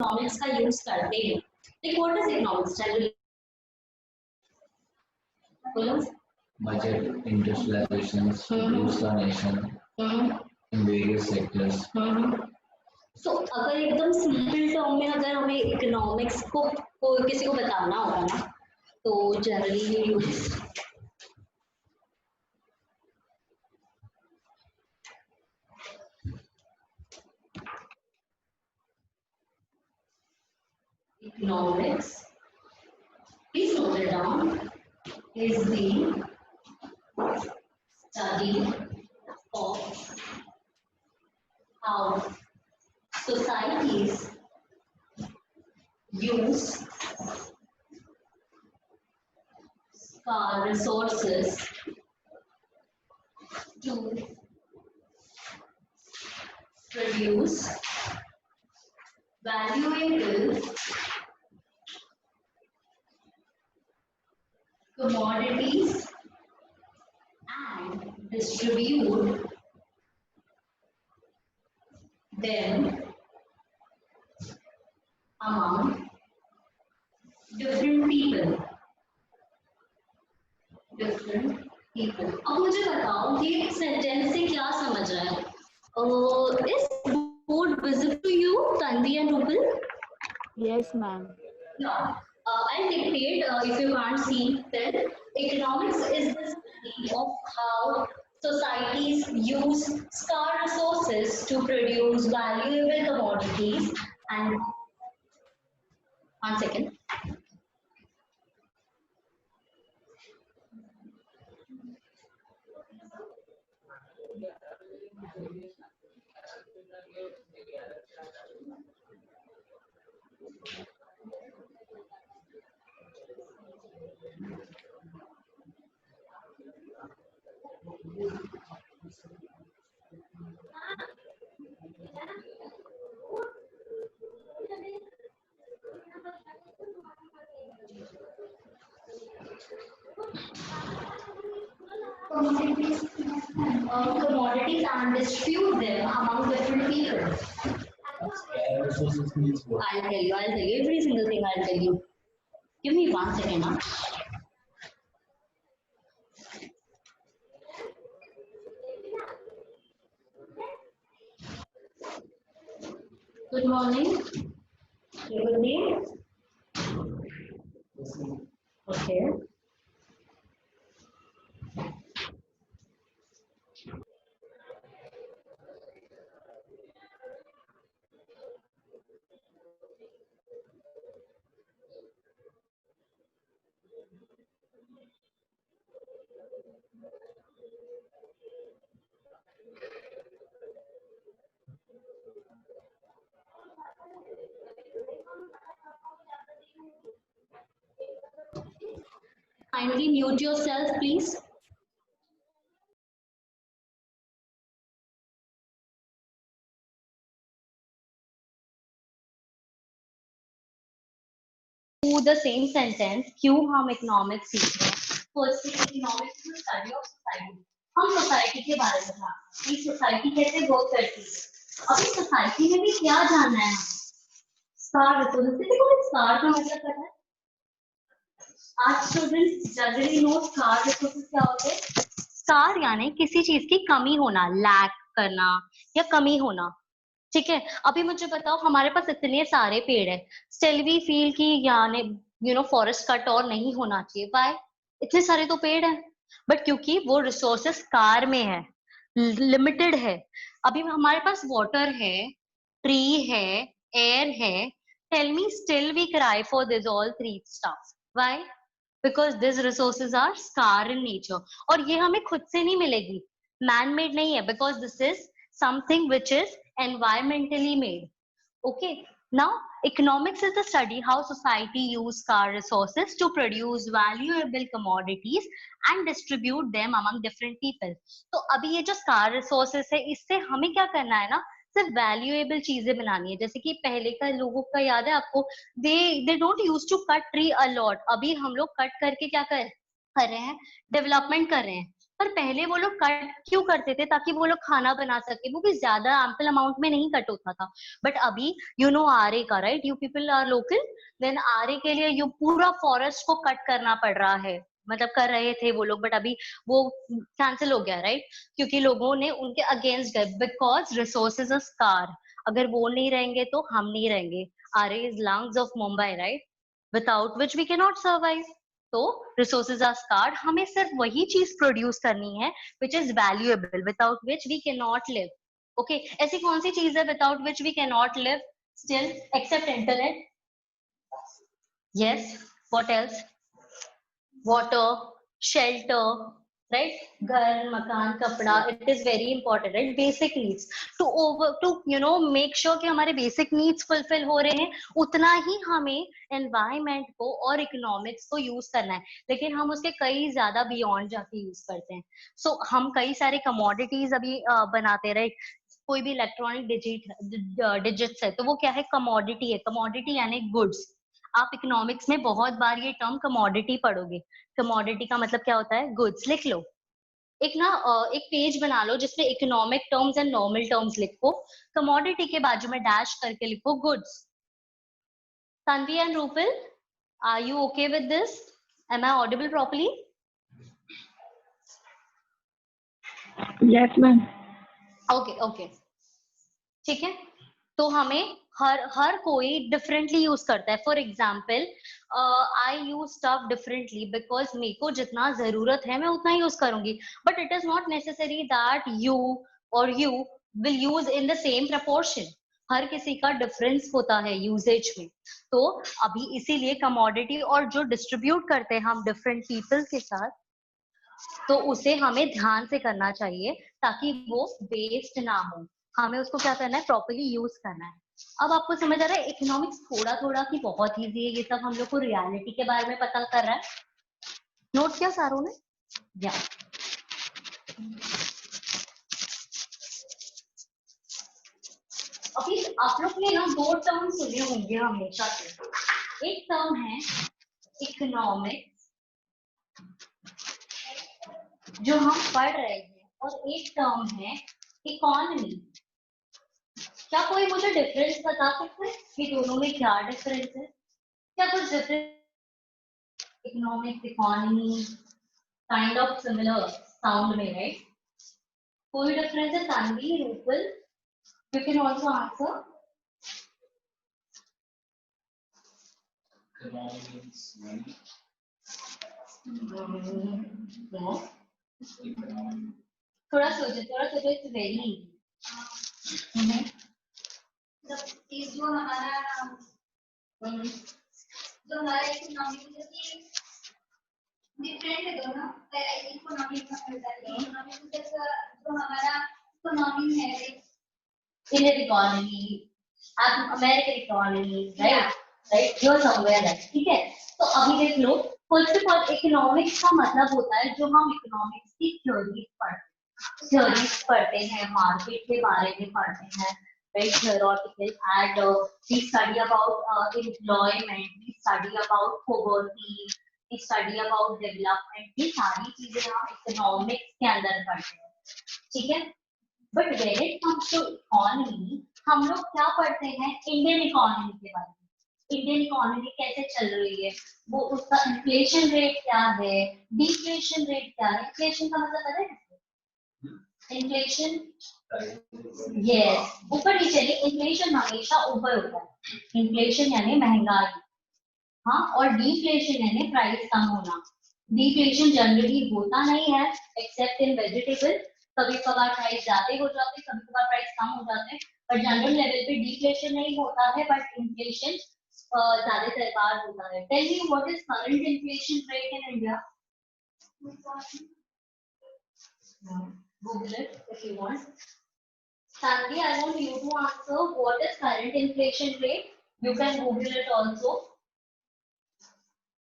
Economics का use करते हैं। Like what is economics, tell बोलो। Budget, industrialization, boost the nation in various sectors. So, अगर एकदम सिंपल टर्म में अगर हमें इकोनॉमिक्स को किसी को बताना होगा ना, तो generally economics, please note it down, is the study of how societies use scarce resources to produce valuable commodities and distribute them among different people. अब मुझे बताओ ये सेंटेंस से क्या समझ रहा है? Is board visible to you, Tanvi and Rupal? Yes, ma'am. Yeah. I'll dictate if you can't see then. Economics is the study of how societies use scarce resources to produce valuable commodities and 1 second. Commodities and distribute them among different people. Resources means what? I'll tell you every single thing I'll tell you. Give me 1 second now. Good morning. Your good name? Okay. Kindly mute yourself, please. To the same sentence, क्यों हम economics सीख रहे हैं? Firstly, economics is the study of society. हम society के बारे में जानते हैं, सोसाइटी कैसे वर्क करती है। अभी सोसाइटी में भी क्या जानना है? Star resources. देखो स्टार का मतलब क्या है? आज students generally know star resources क्या होते हैं? स्टार यानी किसी चीज की कमी होना, लैक करना या कमी होना। ठीक है, अभी मुझे बताओ हमारे पास इतने सारे पेड़ है, स्टिल वी फील कि यानी फॉरेस्ट कट और नहीं होना चाहिए। व्हाई? इतने सारे तो पेड़ है, बट क्योंकि वो रिसोर्सेस कार में है, लिमिटेड है। अभी हमारे पास वाटर है, ट्री है, एयर है, tell me still we cry for this all three stuff. Why? Because this resources are scarce in nature, और ये हमें खुद से नहीं मिलेगी, मैन मेड नहीं है, because this is something which is environmentally made. Okay, now economics is the study how society use scarce resources to produce valuable commodities and distribute them among different people. तो अभी ये जो scarce resources है, इससे हमें क्या करना है ना, सिर्फ वैल्यूएबल चीजें बनानी है। जैसे कि पहले का लोगों का याद है आपको, they don't use to cut tree a lot. अभी हम लोग कट करके क्या कर रहे हैं? डेवलपमेंट कर रहे हैं। पर पहले वो लोग कट क्यों करते थे? ताकि वो लोग खाना बना सके, वो भी ज्यादा एम्पल अमाउंट में नहीं कट होता था। बट अभी यू नो आरे का, right, you people are local, then Aarey के लिए यू पूरा फॉरेस्ट को कट करना पड़ रहा है, मतलब कर रहे थे वो लोग, बट अभी वो कैंसिल हो गया, राइट, क्योंकि लोगों ने उनके अगेंस्ट गए, बिकॉज रिसोर्सेज आर स्कार। अगर वो नहीं रहेंगे तो हम नहीं रहेंगे। Aarey is lungs of Mumbai, right, without which we can not survive. तो रिसोर्सेज आर स्कार्ड, हमें सिर्फ वही चीज प्रोड्यूस करनी है which is valuable, without which we can not live. Okay, ऐसी कौन सी चीज है without which we can not live still, except internet? Yes, what else? Water, shelter, right, घर, मकान, कपड़ा, it is very important, right, basic needs. To you know make sure कि हमारे बेसिक नीड्स फुलफिल हो रहे हैं, उतना ही हमें एनवायरमेंट को और इकोनॉमिक्स को यूज करना है। लेकिन हम उसके कई ज्यादा बियॉन्ड जाके यूज करते हैं। सो हम कई सारे कमोडिटीज अभी बनाते, राइट, कोई भी इलेक्ट्रॉनिक डिजिट्स है तो वो क्या है? कमोडिटी है। कमोडिटी यानी गुड्स। आप इकोनॉमिक्स में बहुत बार ये टर्म कमोडिटी पढ़ोगे। कमोडिटी का मतलब क्या होता है? गुड्स। लिख लो एक ना, एक पेज बना लो जिसमें economic terms and normal terms लिखो, कमोडिटी के बाजू में डैश करके लिखो goods. Tanvi and Rupal, are you okay with this? Am I audible properly? Yes, ma'am. Okay, okay. ठीक है, तो हमें हर कोई डिफरेंटली यूज करता है। For example, I use stuff differently because मेरे को जितना जरूरत है मैं उतना यूज करूंगी, but it is not necessary that you और you will use in the same proportion. हर किसी का डिफरेंस होता है यूजेज में। तो अभी इसीलिए कमोडिटी और जो डिस्ट्रीब्यूट करते हैं हम डिफरेंट पीपल के साथ, तो उसे हमें ध्यान से करना चाहिए ताकि वो वेस्ट ना हो। हमें उसको क्या करना है? प्रॉपर्ली यूज करना है। अब आपको समझ आ रहा है इकोनॉमिक्स थोड़ा थोड़ा की बहुत इजी है, ये सब हम लोग को रियलिटी के बारे में पता कर रहा है। नोट किया सारों ने? या अभी आप लोग ने ना दो टर्म सुने होंगे हमेशा से। एक टर्म है इकोनॉमिक्स जो हम पढ़ रहे हैं, और एक टर्म है इकोनॉमी। क्या कोई मुझे डिफरेंस बता सकता है कि दोनों में क्या डिफरेंस है? क्या कुछ difference? Economics, economy kind of similar sound में, राइट? कोई डिफरेंस है? Tanvi, Rupal, you can also answer. थोड़ा सोचो, इट्स वेरी इजी। जो हमारा इकोनॉमिक डिफरेंट है दोनों। इकोनॉमिक जो हमारा इकोनॉमी है, Indian economy, American economy, right, right, yo somewhere है, ठीक है। तो अभी देख लो, फर्स्ट ऑफ ऑल इकोनॉमिक्स का मतलब होता है जो हम इकोनॉमिक्स की थ्योरीज पढ़ते हैं, मार्केट के बारे में पढ़ते हैं, right, theoretical, and we study about employment, we study about poverty, we study about development, ये सारी चीजें हम इकोनॉमिक्स के अंदर पढ़ते हैं, ठीक है। But when it comes to economy, हम लोग क्या पढ़ते हैं? इंडियन इकोनॉमी के बारे में। इंडियन इकोनॉमी कैसे चल रही है, वो उसका इन्फ्लेशन रेट क्या है, डिफ्लेशन रेट क्या है। इन्फ्लेशन का मतलब पता है? इन्फ्लेशन, यस, ऊपर नीचे नहीं, इन्फ्लेशन हमेशा ऊपर होता है। इन्फ्लेशन यानी महंगाई, हाँ, और डिफ्लेशन यानी प्राइस कम होना। डिफ्लेशन जनरली होता नहीं है एक्सेप्ट इन वेजिटेबल, कभी कभार प्राइस ज्यादा हो जाते हैं, कभी कभार प्राइस कम हो जाते हैं, पर जनरल लेवल पे डिफ्लेशन नहीं होता है, बट इन्फ्लेशन ज्यादातर बार होता है। Tell me what is current inflation rate in India? Google it if you want. Sandy, I want you to answer what is current inflation rate. You can Google it also.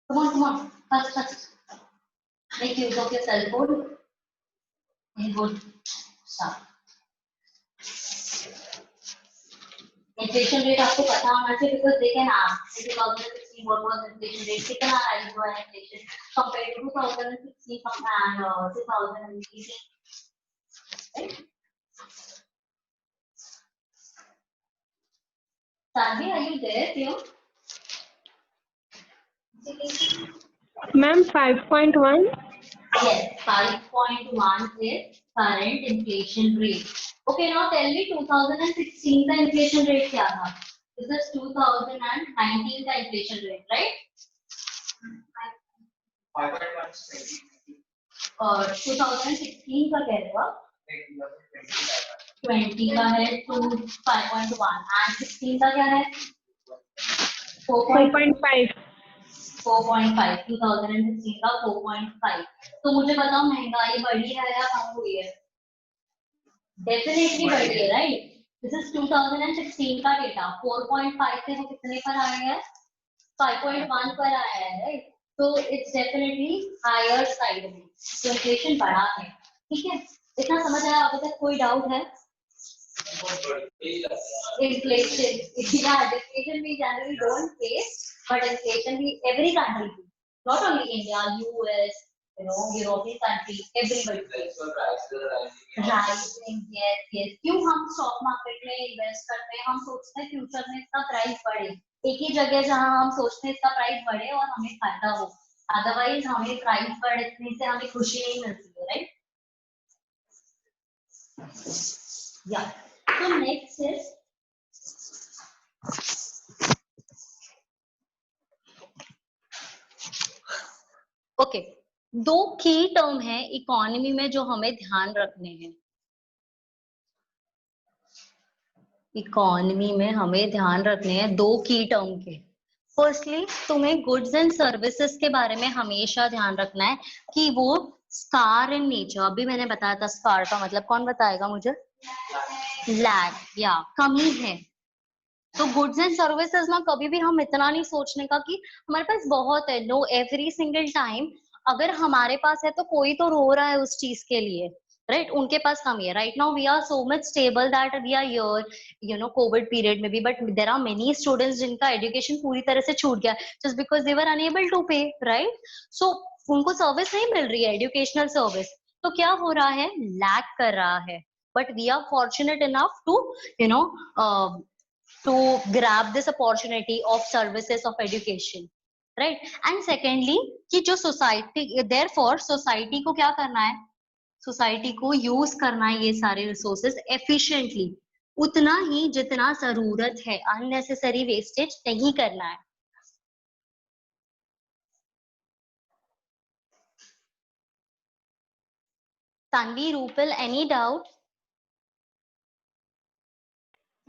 Come on. First. Make use of your cell phone. And good. Start. Inflation rate आपको पता होना चाहिए because they can ask 2016 what was inflation rate, कितना rise हुआ है inflation compare to 2016 and 2018. Tanvi, are you there, Theo? Ma'am, 5.1. Yes, 5.1 is current inflation rate. Okay, now tell me 2016 का inflation rate क्या था? This is 2019 का inflation rate, right? और 2016 का कह रहे हो आप? 20 का है 5.1 and 16 का क्या है? 4.5. 4.5 2016 का 4.5. तो मुझे बताओ महंगाई बढ़ी है या कम हुई है? डेफिनेटली बढ़ी है, राइट? दिस इज 2016 का डेटा. 4.5 से वो कितने पर आया है? 5.1 पर आया है, राइट? तो इट्स डेफिनेटली हायर साइड में. तो इन्फ्लेशन बढ़ा है. ठीक है, इतना समझ आया? अभी तक कोई डाउट है? Inflation, yeah, inflation we generally don't face, but inflation we every country, not only India, US, European country, everybody. Rising, yes, yes. क्यों हम स्टॉक मार्केट में इन्वेस्ट करते हैं? हम सोचते हैं फ्यूचर में इसका प्राइस बढ़े. एक ही जगह जहां हम सोचते हैं इसका प्राइस बढ़े और हमें फायदा हो. अदरवाइज हमें प्राइस बढ़ने से हमें खुशी नहीं मिलती है, राइट? या So next is okay. दो की टर्म है इकोनॉमी में जो हमें ध्यान रखने हैं. इकोनॉमी में हमें ध्यान रखने हैं दो की टर्म के. फर्स्टली तुम्हें गुड्स एंड सर्विसेज के बारे में हमेशा ध्यान रखना है कि वो स्कार इन नेचर. अभी मैंने बताया था स्कार का मतलब, कौन बताएगा मुझे? लैग या कमी है. तो गुड्स एंड सर्विसेज में कभी भी हम इतना नहीं सोचने का कि हमारे पास बहुत है. नो, एवरी सिंगल टाइम अगर हमारे पास है तो कोई तो रो रहा है उस चीज के लिए, राइट? उनके पास कमी है. Right now we are so much stable that we are here covid period में भी, but there are many students जिनका एजुकेशन पूरी तरह से छूट गया just because they were unable to pay, right? So उनको सर्विस नहीं मिल रही है, एजुकेशनल सर्विस. तो क्या हो रहा है? लैग कर रहा है. But we are fortunate enough to to grab this opportunity of services of education, right? And secondly कि जो सोसाइटी, therefore सोसाइटी को क्या करना है? सोसाइटी को यूज करना है ये सारे रिसोर्सेज एफिशिएंटली, उतना ही जितना जरूरत है. अननेसेसरी वेस्टेज नहीं करना है. Tanvi, Rupal, any doubt?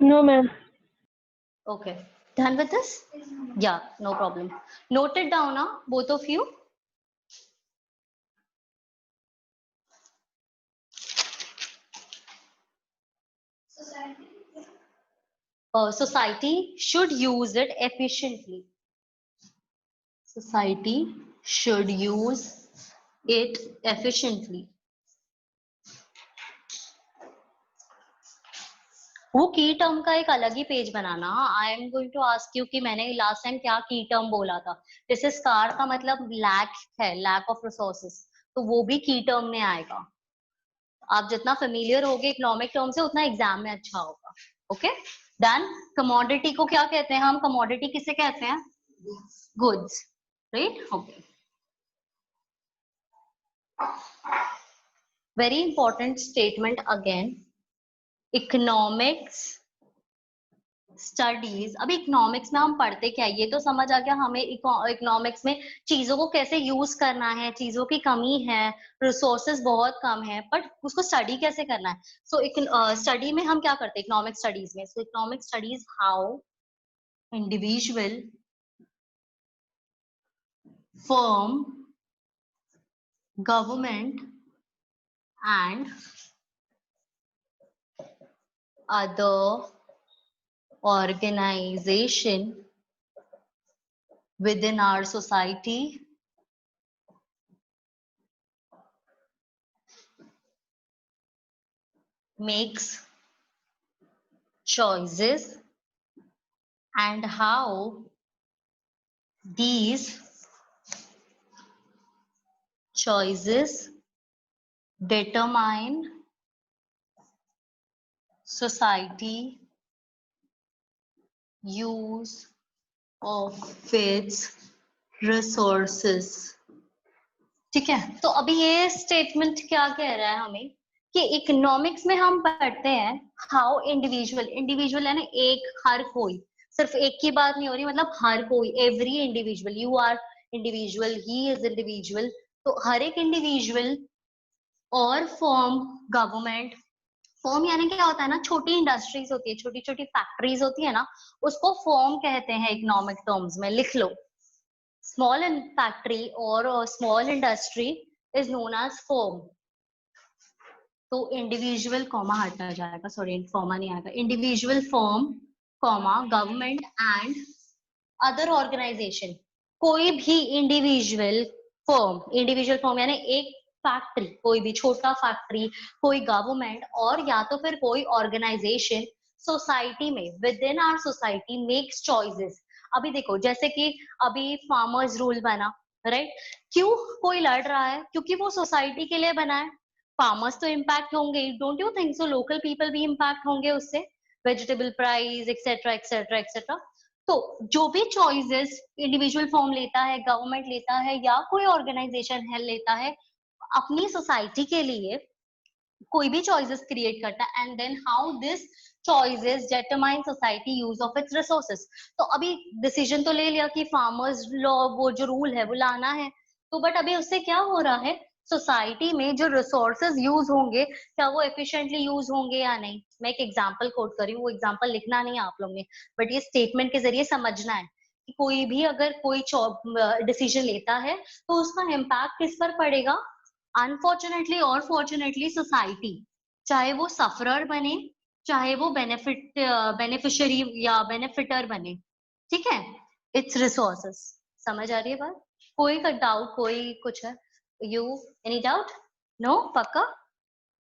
No, ma'am. Okay, done with this? Yeah, no problem. Note it down now, both of you. Society should use it efficiently. Society should use it efficiently. वो की term का एक अलग ही page बनाना. I am going to ask you कि मैंने last time क्या की टर्म बोला था. जैसे स्कार का मतलब लैक है, लैक ऑफ रिसोर्सेज, तो वो भी की टर्म में आएगा. आप जितना फेमिलियर होगे इकोनॉमिक टर्म से उतना एग्जाम में अच्छा होगा. Okay done. कमोडिटी को क्या कहते हैं हम? कमोडिटी किसे कहते हैं? Goods, right? Okay, very important statement again. Economics studies. अभी इकोनॉमिक्स में हम पढ़ते क्या है ये तो समझ आ गया हमें. इकोनॉमिक्स में चीजों को कैसे यूज करना है, चीजों की कमी है, रिसोर्सेज बहुत कम है, बट उसको स्टडी कैसे करना है. सो स्टडी में हम क्या करते हैं इकोनॉमिक स्टडीज में? सो economic studies how individual, firm, government and other organization within our society makes choices and how these choices determine society use of its resources. ठीक है, तो अभी ये स्टेटमेंट क्या कह रहा है हमें कि इकोनॉमिक्स में हम पढ़ते हैं हाउ इंडिविजुअल है ना, एक, हर कोई, सिर्फ एक की बात नहीं हो रही, मतलब हर कोई, every individual, you are individual, he is individual, तो हर एक इंडिविजुअल और फॉर्म, गवर्नमेंट, फॉर्म यानी क्या होता है ना, छोटी इंडस्ट्रीज होती है, छोटी छोटी फैक्ट्रीज होती है ना, उसको फॉर्म कहते हैं इकोनॉमिक टर्म्स में, लिख लो। स्मॉल फैक्ट्री और small industry is known as form. तो इंडिविजुअल कॉमा हटा जाएगा, सॉरी कॉमा नहीं आएगा, individual form comma government and other organisation, कोई भी इंडिविजुअल फॉर्म यानी एक फैक्ट्री, कोई भी छोटा फैक्ट्री, कोई गवर्नमेंट, और या तो फिर कोई ऑर्गेनाइजेशन सोसाइटी में, within our society makes choices. अभी देखो, जैसे कि अभी फार्मर्स रूल बना, राइट, क्यों कोई लड़ रहा है, क्योंकि वो सोसाइटी के लिए बना है। फार्मर्स तो इम्पैक्ट होंगे, don't you think so, local people भी इम्पैक्ट होंगे उससे, vegetable price etcetera etcetera etcetera. तो जो भी चॉइसेस इंडिविजुअल फॉर्म लेता है, गवर्नमेंट लेता है, या कोई ऑर्गेनाइजेशन है लेता है अपनी सोसाइटी के लिए, कोई भी चॉइसेस क्रिएट करता है, and then how this choices determine society use of its resources. तो अभी डिसीजन तो ले लिया कि फार्मर्स लॉ, वो जो रूल है वो लाना है, तो बट अभी उससे क्या हो रहा है, सोसाइटी में जो रिसोर्सेज यूज होंगे, क्या वो एफिशिएंटली यूज होंगे या नहीं। मैं एक एग्जांपल कोट कर रही हूँ, वो एग्जांपल लिखना नहीं है आप लोग ने, बट ये स्टेटमेंट के जरिए समझना है कि कोई भी अगर कोई डिसीजन लेता है तो उसका इम्पैक्ट किस पर पड़ेगा, अनफॉर्चुनेटली और फॉर्चुनेटली सोसाइटी, चाहे वो सफरर बने, चाहे वो बेनिफिशियरी या बेनिफिटर बने, ठीक है, इट्स रिसोर्सेस। समझ आ रही है बात? कोई का डाउट, कोई कुछ है, यू एनी डाउट? नो, पक्का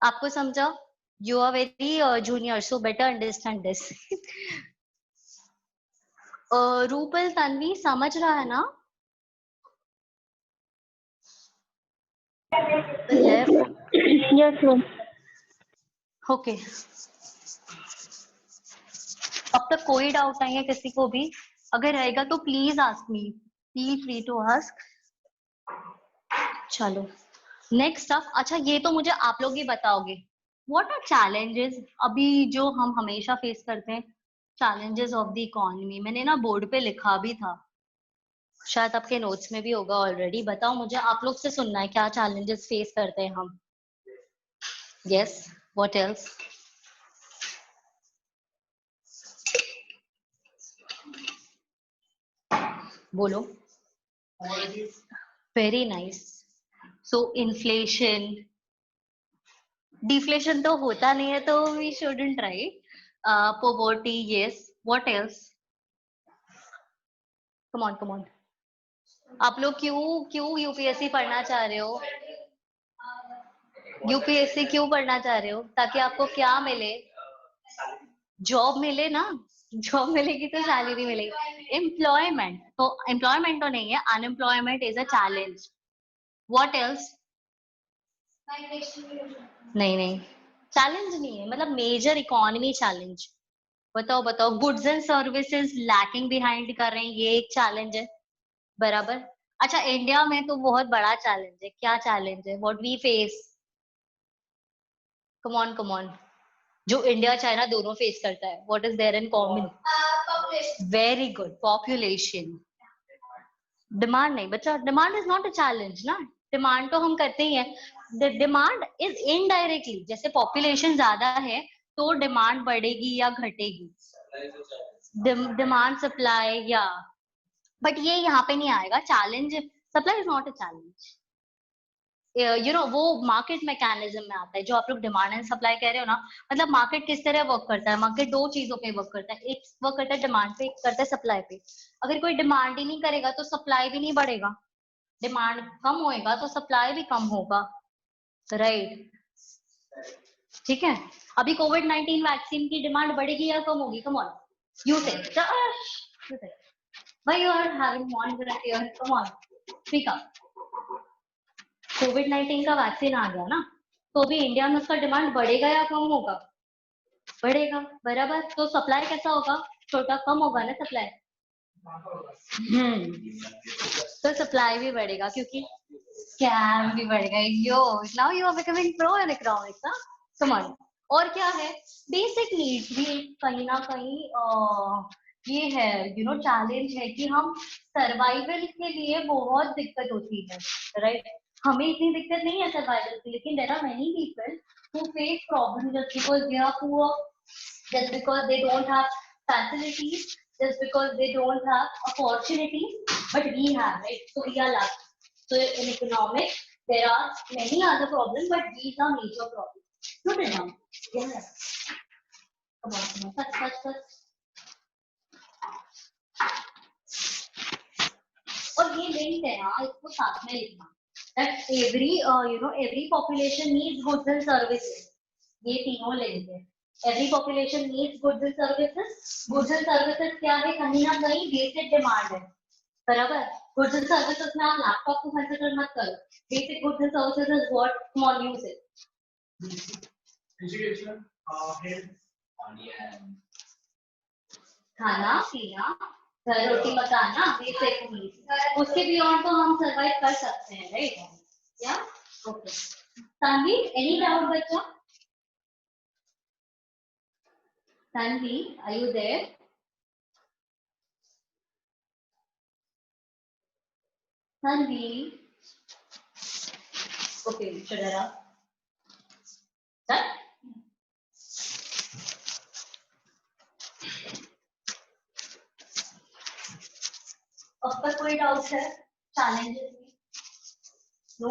आपको समझा? You are very junior, so better understand this. Rupal, Tanvi समझ रहा है ना? Left, Yes, ma'am. ओके। अब तक कोई डाउट नहीं है किसी को भी? अगर रहेगा तो please ask me, feel free to ask. चलो नेक्स्ट अप, अच्छा ये तो मुझे आप लोग ही बताओगे, व्हाट आर चैलेंजेस अभी जो हम हमेशा फेस करते हैं, चैलेंजेस ऑफ द इकोनॉमी। मैंने ना बोर्ड पे लिखा भी था, शायद आपके नोट्स में भी होगा ऑलरेडी। बताओ मुझे, आप लोग से सुनना है, क्या चैलेंजेस फेस करते हैं हम? Yes, what else? बोलो। Very nice. So inflation, deflation तो होता नहीं है, तो we shouldn't try. Poverty, yes, what else? Come on come on. आप लोग क्यों क्यों यूपीएससी पढ़ना चाह रहे हो? यूपीएससी क्यों पढ़ना चाह रहे हो? ताकि आपको क्या मिले? जॉब मिले ना, जॉब मिलेगी तो सैलरी मिलेगी, एम्प्लॉयमेंट। तो एम्प्लॉयमेंट तो नहीं है, unemployment is a challenge. What else? नहीं नहीं, चैलेंज नहीं है, मतलब मेजर इकोनॉमी चैलेंज। बताओ बताओ, goods and services lacking behind कर रहे हैं, ये एक चैलेंज है, बराबर। अच्छा, इंडिया में तो बहुत बड़ा चैलेंज है, क्या चैलेंज है, what we face? Come on come on, जो इंडिया चाइना दोनों फेस करता है, what is there in common? Very good, population. Demand नहीं बच्चा, demand is not a challenge ना, डिमांड तो हम करते ही हैं। डिमांड इज इनडायरेक्टली, जैसे पॉपुलेशन ज्यादा है तो डिमांड बढ़ेगी या घटेगी, डिमांड सप्लाई, या बट ये यहाँ पे नहीं आएगा challenge. Supply is not a challenge, you know, वो मार्केट मैकेनिज्म में आता है, जो आप लोग डिमांड एंड सप्लाई कह रहे हो ना। मतलब मार्केट किस तरह वर्क करता है, मार्केट दो चीजों पे वर्क करता है, एक वर्क करता है डिमांड पे, एक करता है सप्लाई पे। अगर कोई डिमांड ही नहीं करेगा तो सप्लाई भी नहीं बढ़ेगा, डिमांड कम होएगा तो सप्लाई भी कम होगा, राइट? ठीक है, अभी कोविड-19 वैक्सीन की डिमांड बढ़ेगी या कम होगी? Come on, You say, Josh, you say, why you are having one volunteer? Come on, speak up. कोविड-19 का वैक्सीन आ गया ना, तो अभी इंडिया में उसका डिमांड बढ़ेगा या कम होगा? बढ़ेगा, बराबर। तो सप्लाई कैसा होगा? छोटा, कम होगा ना सप्लाई। तो सप्लाई भी बढ़ेगा क्योंकि स्कैम भी बढ़ेगा। Yo, now you are becoming pro in economics, हाँ? Come on. और क्या है? बेसिक नीड्स भी कहीं ना कहीं ये है, यू नो, चैलेंज है कि हम सर्वाइवल के लिए बहुत दिक्कत होती है, राइट? हमें इतनी दिक्कत नहीं है सर्वाइवल की, लेकिन there are many people who face problems just because they are poor, just because they don't have facilities, just because they don't have opportunities, but we have, right? So we are lucky. So in economics, there are many other problems, but these are major problems. Note it down. Yeah. Come on, touch. और ये link है ना, इसको साथ में लिखना। That every population needs goods and services. ये तीनों लिंक है। Every population needs goods and services. Goods and services क्या है? कहीं ना कहीं बेसिक डिमांड है, बराबर। Goods and services में आप लैपटॉप को कंसिडर मत करो। Basic goods and services is what small use है। Education, health, खाना पीना, घर रोटी पकाना, बेसिक नीड्स। उसके बियॉन्ड तो हम सर्वाइव कर सकते हैं, राइट? या ओके। तन्वी, एनी डाउट बच्चा? Tanvi, are you there? Tanvi, okay, shut up. Done? अब तक कोई डाउट है? चैलेंजेस में? नो?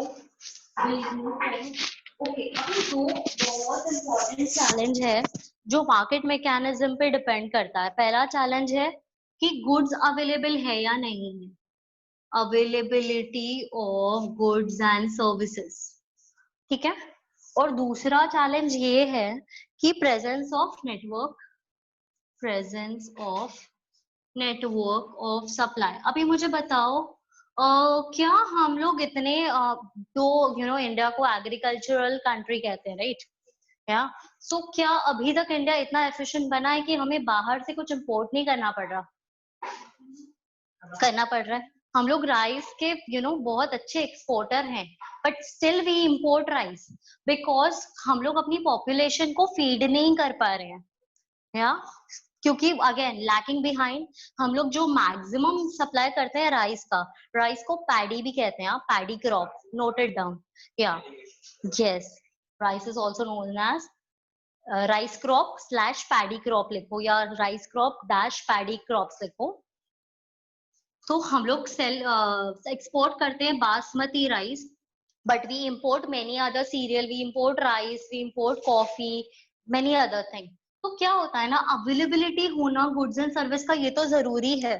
ओके, अभी दो बहुत इंपॉर्टेंट चैलेंज है जो मार्केट मैकेनिज्म पे डिपेंड करता है। पहला चैलेंज है कि गुड्स अवेलेबल है या नहीं है, availability of goods and services, ठीक है? और दूसरा चैलेंज ये है कि presence of network of supply. अभी मुझे बताओ, क्या हम लोग इतने तो इंडिया को एग्रीकल्चरल कंट्री कहते हैं, राइट? या सो क्या अभी तक इंडिया इतना एफिशिएंट बना है कि हमें बाहर से कुछ इंपोर्ट नहीं करना पड़ रहा है? हम लोग राइस के बहुत अच्छे एक्सपोर्टर हैं, but still we import rice because हम लोग अपनी पॉपुलेशन को फीड नहीं कर पा रहे हैं, या क्योंकि अगेन लैकिंग बिहाइंड। हम लोग जो मैक्सिमम सप्लाई करते हैं राइस को पैडी भी कहते हैं, पैडी क्रॉप, नोटेड डाउन। या yes, rice is also known as rice crop / paddy crop लिखो, या राइस क्रॉप - पैडी क्रॉप्स लिखो। तो हम लोग एक्सपोर्ट करते हैं basmati rice, but we import many other cereal, we import rice, we import coffee, many other thing. तो क्या होता है ना, अवेलेबिलिटी होना गुड्स एंड सर्विस का ये तो जरूरी है,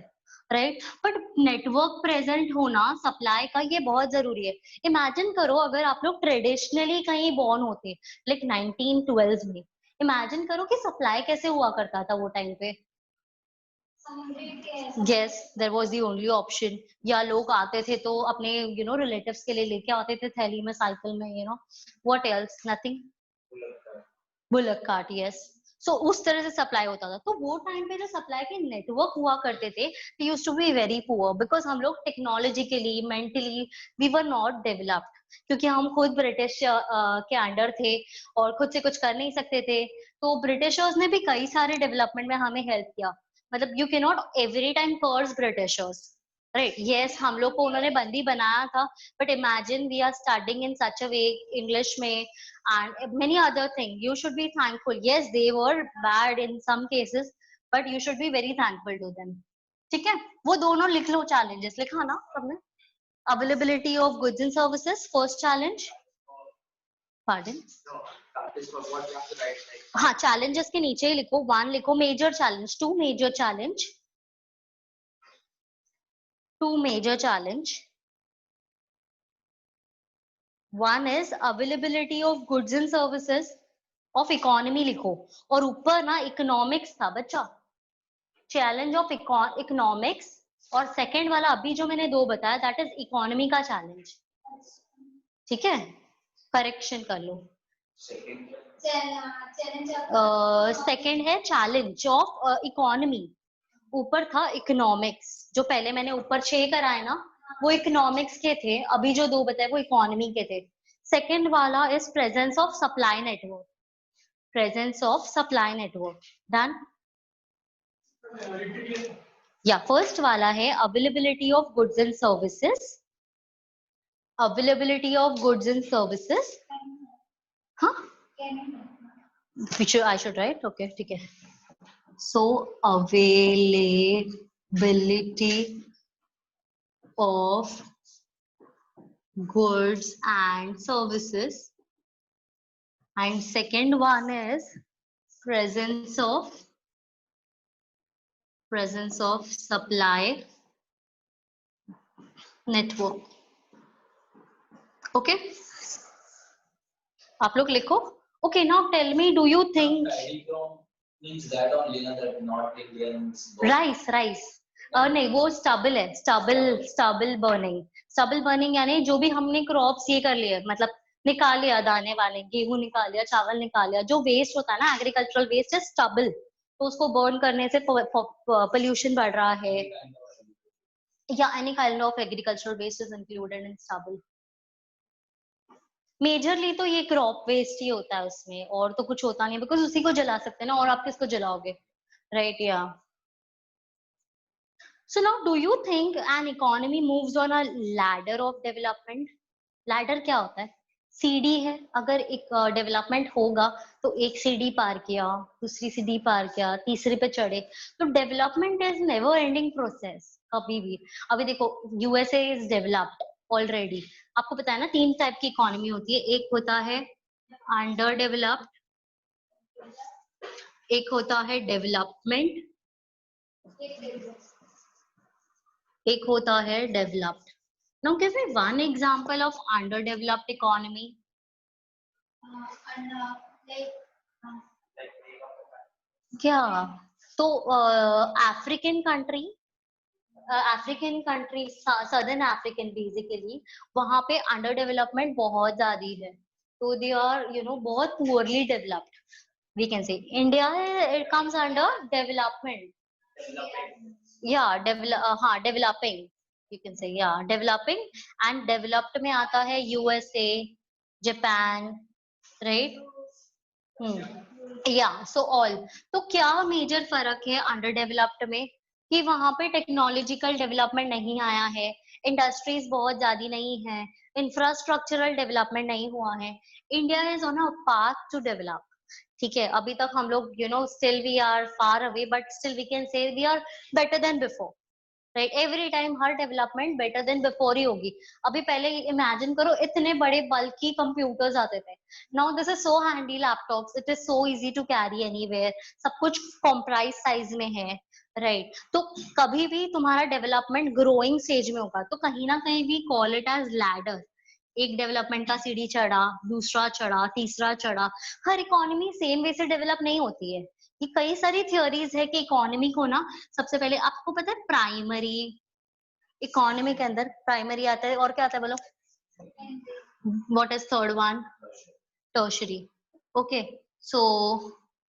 राइट? बट नेटवर्क प्रेजेंट होना सप्लाई का ये बहुत जरूरी है। इमेजिन करो अगर आप लोग ट्रेडिशनली कहीं बॉर्न होते, लाइक 1912 में, इमेजिन करो कि सप्लाई कैसे हुआ करता था वो टाइम पे। Yes, there was the only option. या लोग आते थे तो अपने रिलेटिव्स के लिए लेके आते थे थैली में, साइकिल में, what else? Nothing. Bullock cart, yes. सो उस तरह से सप्लाई होता था। तो वो टाइम पे जो सप्लाई के नेटवर्क हुआ करते थे, they used to be very poor because हम लोग technologically, mentally we were not developed, क्योंकि हम खुद ब्रिटिश के अंडर थे और खुद से कुछ कर नहीं सकते थे। तो ब्रिटिशर्स ने भी कई सारे डेवलपमेंट में हमें हेल्प किया। मतलब you can not every time curse Britishers, right? Yes, हम लोग को उन्होंने बंदी बनाया था, but imagine we are studying in such a way, English में and many other things. You should be thankful. Yes, they were bad in some cases, but you should be very thankful to them. ठीक है? वो दोनों लिख लो challenges, लिखा ना सबने? Availability of goods and services, first challenge. Pardon? हाँ, challenges के नीचे ही लिखो, 1 लिखो major challenge, 2 major challenge, 2 major challenge. One is availability of goods and services of economy लिखो, और ऊपर ना economics था बच्चा, चैलेंज ऑफ इकोनॉमिक्स, और सेकंड वाला अभी जो मैंने दो बताया दैट इज इकोनॉमी का चैलेंज। ठीक है, करेक्शन कर लो। सेकंड है चैलेंज ऑफ इकोनॉमी, ऊपर था इकोनॉमिक्स, जो पहले मैंने ऊपर 6 कराए ना वो इकोनॉमिक्स के थे, अभी जो दो बताए वो इकोनॉमी के थे। सेकंड वाला is presence of supply network, presence of supply network. Done? या फर्स्ट वाला है availability of goods and services, availability of goods and services. हाँ, I should write, okay, ठीक है। So availability of goods and services, and second one is presence of supply network। Okay, आप लोग लिखो। Okay, now tell me, do you think means that only, that not Indians rice नहीं, वो stubble है, stubble burning यानी जो भी हमने क्रॉप्स ये कर लिए, मतलब निकाल लिया, दाने वाने, गेहूं निकाल लिया, चावल निकाल लिया, जो वेस्ट होता है ना एग्रीकल्चरल वेस्ट है स्टबल, तो उसको बर्न करने से पोल्यूशन बढ़ रहा है, या any kind of agricultural waste is included in stubble. Majorly तो ये क्रॉप वेस्ट ही होता है उसमें, और तो कुछ होता नहीं, बिकॉज उसी को जला सकते हैं ना, और आप किसको जलाओगे, राइट? या so now do you think an economy moves on a ladder of development? Ladder क्या होता है? सीढ़ी है, अगर एक डेवलपमेंट होगा तो एक सीढ़ी पार किया, दूसरी सीढ़ी पार किया, तीसरी पे चढ़े, तो development is never ending process कभी भी। अभी देखो यूएसए इज डेवलप्ड ऑलरेडी, आपको पता है ना 3 टाइप की इकोनॉमी होती है, एक होता है अंडर डेवलप्ड, एक होता है डेवलपमेंट, एक होता है developed. Now give me one example of underdeveloped economy. क्या? तो African country southern African basically, वहां पे अंडर डेवलपमेंट बहुत ज्यादा है, तो दे आर बहुत poorly developed. We can say India it comes under development, या developing, you can say yeah developing, and developed में आता है USA, जापान, राइट? या सो ऑल। तो क्या मेजर फर्क है अंडर डेवलप्ड में, कि वहां पे टेक्नोलॉजिकल डेवलपमेंट नहीं आया है, इंडस्ट्रीज बहुत ज्यादा नहीं है, इंफ्रास्ट्रक्चरल डेवलपमेंट नहीं हुआ है। India is on a path to develop, ठीक है? अभी तक हम लोग still we are far away, but still we can say we are better than before, right? Every time हर डेवलपमेंट बेटर देन बिफोर ही होगी। अभी पहले इमेजिन करो इतने बड़े बल्कि कंप्यूटर्स आते थे, now this is so handy laptops, it is so easy to carry anywhere, सब कुछ कॉम्प्राइज साइज में है, राइट? तो कभी भी तुम्हारा डेवलपमेंट ग्रोइंग स्टेज में होगा, तो कहीं ना कहीं भी कॉल इट एज लैडर, एक डेवलपमेंट का सीढ़ी चढ़ा, दूसरा चढ़ा, तीसरा चढ़ा। हर इकोनॉमी सेम वे से डेवलप नहीं होती है, ये कई सारी थियोरीज है कि इकोनॉमी को ना, सबसे पहले आपको पता है प्राइमरी इकोनॉमी के अंदर प्राइमरी आता है, और क्या आता है बोलो? What is third one? Tertiary. Okay, so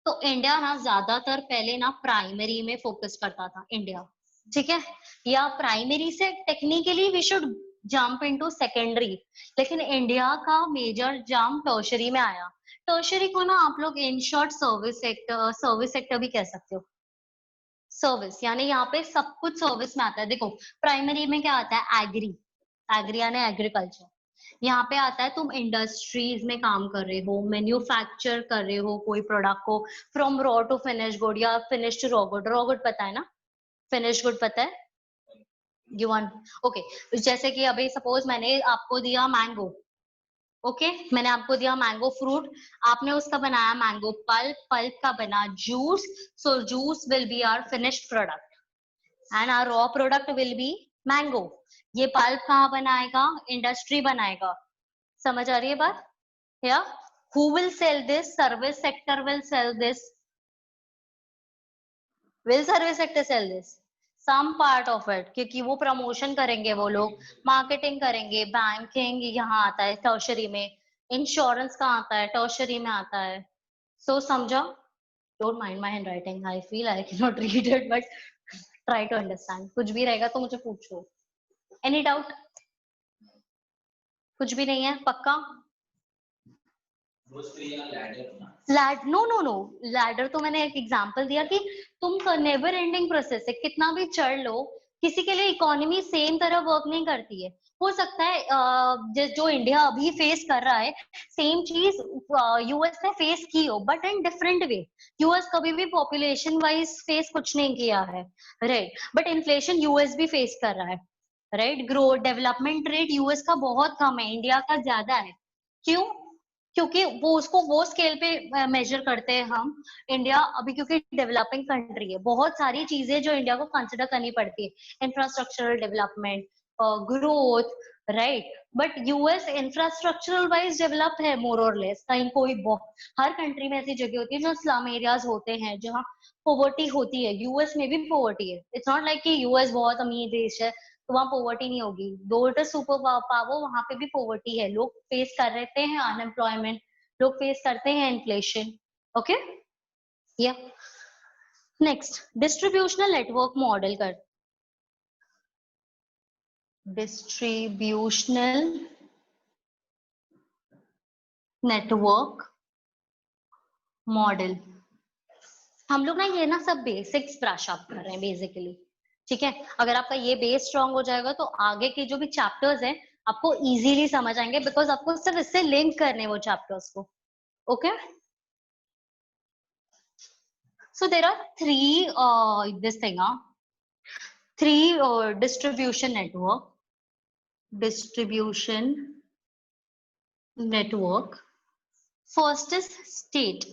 तो इंडिया ना ज्यादातर पहले ना प्राइमरी में फोकस करता था इंडिया, ठीक है? या प्राइमरी से technically we should jump into secondary, लेकिन इंडिया का मेजर जंप टर्शरी में आया। टर्शरी को ना आप लोग इन शॉर्ट सर्विस सेक्टर भी कह सकते हो। सर्विस यानी यहाँ पे सब कुछ सर्विस में आता है। देखो प्राइमरी में क्या आता है? एग्री यानी एग्रीकल्चर। यहाँ पे आता है तुम इंडस्ट्रीज में काम कर रहे हो, मैन्युफैक्चर कर रहे हो कोई प्रोडक्ट को, from raw to finish good या finish to raw good. Raw good पता है ना, फिनिश गुड पता है? You want, okay. जैसे कि अभी सपोज मैंने आपको दिया मैंगो, ओके मैंने आपको दिया मैंगो फ्रूट, आपने उसका बनाया मैंगो पल्प, पल्प का बना juice, so juice will be our finished product and our raw product will be mango. ये पल्प कहाँ बनाएगा? इंडस्ट्री बनाएगा। समझ आ रही है बात? या who will sell this? Service sector will sell this. Will service sector sell this? Some part of it, क्योंकि वो प्रमोशन करेंगे, वो लोग मार्केटिंग करेंगे, बैंकिंग यहाँ आता है टर्शरी में, इंश्योरेंस का आता है टर्शरी में आता है. So समझा? Don't mind my handwriting. I feel I cannot read it, but try to understand. कुछ भी रहेगा तो मुझे पूछो. Any doubt? कुछ भी नहीं है पक्का? नो लैडर तो मैंने एक एग्जांपल दिया कि तुम नेवर एंडिंग प्रोसेस है, कितना भी चढ़ लो, किसी के लिए इकोनॉमी सेम तरह वर्क नहीं करती है. हो सकता है जो इंडिया अभी फेस कर रहा है सेम चीज यूएस ने फेस की हो, but in different way. US कभी भी पॉपुलेशन वाइज फेस कुछ नहीं किया है, राइट, बट इन्फ्लेशन यूएस भी फेस कर रहा है, right. Growth development rate US का बहुत कम है, इंडिया का ज्यादा है. क्यों? क्योंकि वो उसको वो स्केल पे मेजर करते हैं हम. इंडिया अभी क्योंकि डेवलपिंग कंट्री है, बहुत सारी चीजें जो इंडिया को कंसिडर करनी पड़ती है, infrastructural development, growth, right. But US infrastructural wise develop है मोर और लेस. कहीं कोई हर कंट्री में ऐसी जगह होती है जो स्लम एरियाज होते हैं, जहाँ पॉवर्टी होती है. यूएस में भी पॉवर्टी है. इट्स नॉट लाइक कि यूएस बहुत अमीर देश है तो वहां पॉवर्टी नहीं होगी. दो इट इज सुपर पावर, वहां पे भी पॉवर्टी है. लोग फेस कर रहे हैं अनएम्प्लॉयमेंट, लोग फेस करते हैं इन्फ्लेशन. ओके, या नेक्स्ट डिस्ट्रीब्यूशनल नेटवर्क मॉडल कर. Distributional network model. हम लोग ना ये ना सब बेसिक्स ब्रश अप कर रहे हैं बेसिकली, ठीक है. अगर आपका ये बेस स्ट्रांग हो जाएगा तो आगे के जो भी चैप्टर्स हैं आपको इजीली समझ आएंगे, बिकॉज आपको सिर्फ इससे लिंक करने वो चैप्टर्स को. Okay, so there are three distribution network. First is state.